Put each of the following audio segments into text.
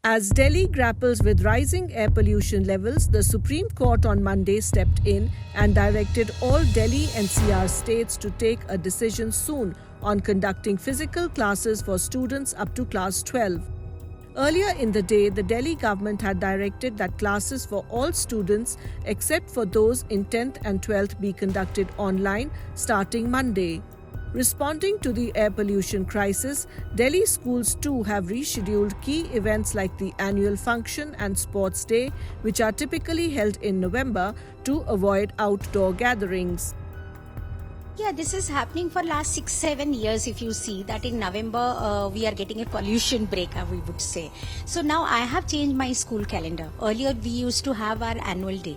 As Delhi grapples with rising air pollution levels, the Supreme Court on Monday stepped in and directed all Delhi NCR states to take a decision soon on conducting physical classes for students up to class 12. Earlier in the day, the Delhi government had directed that classes for all students except for those in 10th and 12th be conducted online starting Monday. Responding to the air pollution crisis, Delhi schools too have rescheduled key events like the annual function and sports day, which are typically held in November, to avoid outdoor gatherings. Yeah, this is happening for last 6-7 years. If you see that in November we are getting a pollution break, we would say. So now I have changed my school calendar. Earlier we used to have our annual day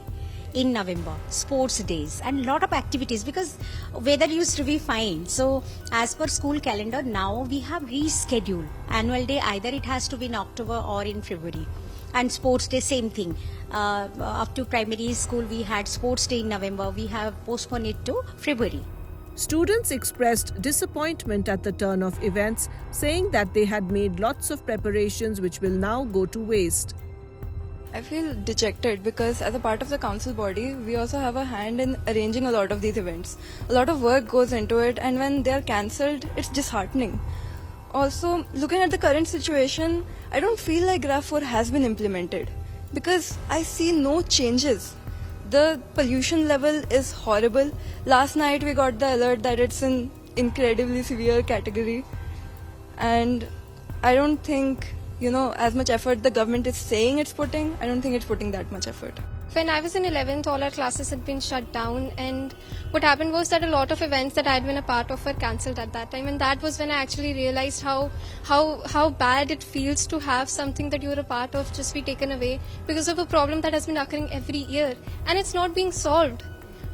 in November, sports days and lot of activities because weather used to be fine. So as per school calendar, now we have rescheduled annual day. Either it has to be in October or in February. And sports day, same thing. Up to primary school, we had sports day in November. We have postponed it to February. Students expressed disappointment at the turn of events, saying that they had made lots of preparations which will now go to waste. I feel dejected because as a part of the council body, we also have a hand in arranging a lot of these events. A lot of work goes into it, and when they are cancelled, it's disheartening. Also, looking at the current situation, I don't feel like GRAPH 4 has been implemented because I see no changes. The pollution level is horrible. Last night we got the alert that it's an incredibly severe category, and I don't think as much effort the government is saying it's putting, I don't think it's putting that much effort. When I was in 11th, all our classes had been shut down, and what happened was that a lot of events that I had been a part of were cancelled at that time, and that was when I actually realized how bad it feels to have something that you're a part of just be taken away because of a problem that has been occurring every year, and it's not being solved.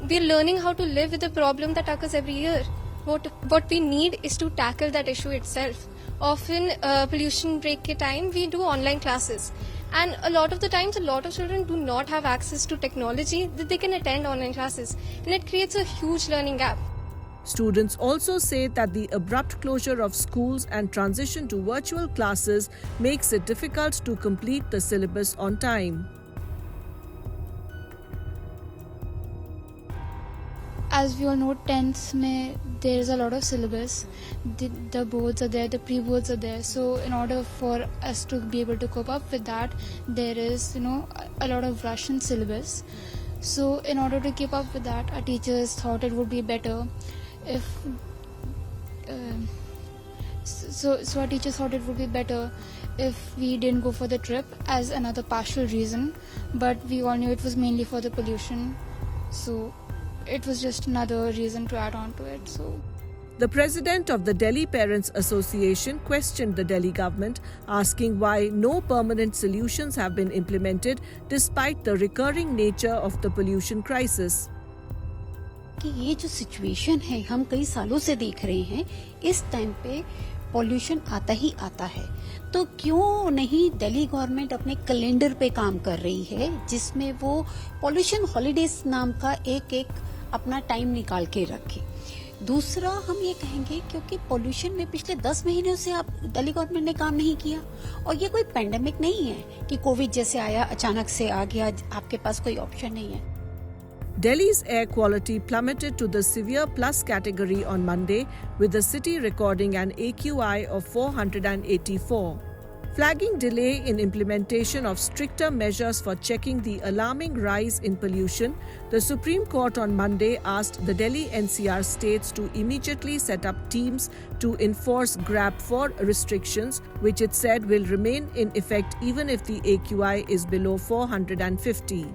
We're learning how to live with a problem that occurs every year. What we need is to tackle that issue itself. Often, pollution break ke time, we do online classes. And a lot of the times, a lot of children do not have access to technology that they can attend online classes. And it creates a huge learning gap. Students also say that the abrupt closure of schools and transition to virtual classes makes it difficult to complete the syllabus on time. As we all know, 10th mein there is a lot of syllabus. The boards are there, the pre-boards are there. So in order for us to be able to cope up with that, there is a lot of rush in syllabus. So in order to keep up with that, our teachers thought it would be better if our teachers thought it would be better if we didn't go for the trip as another partial reason. But we all knew it was mainly for the pollution. So it was just another reason to add on to it. So the president of the Delhi Parents Association questioned the Delhi government, asking why no permanent solutions have been implemented despite the recurring nature of the pollution crisis. कि ये जो situation है हम कई सालों से देख रहे हैं, इस टाइम पे पॉल्यूशन आता ही आता है, तो क्यों नहीं दिल्ली गवर्नमेंट अपने कैलेंडर पे काम कर रही है जिसमें वो पॉल्यूशन हॉलीडेज नाम का एक अपना टाइम निकाल के रखे. दूसरा हम ये कहेंगे क्योंकि पॉल्यूशन में पिछले 10 महीनों से आप दिल्ली गवर्नमेंट ने काम नहीं किया, और ये कोई पेंडेमिक नहीं है कि कोविड जैसे आया अचानक से आ गया, आपके पास कोई ऑप्शन नहीं है. Delhi's air quality plummeted to the severe plus category on Monday, with the city recording an AQI of 484. Flagging delay in implementation of stricter measures for checking the alarming rise in pollution, the Supreme Court on Monday asked the Delhi NCR states to immediately set up teams to enforce GRAPH 4 restrictions, which it said will remain in effect even if the AQI is below 450.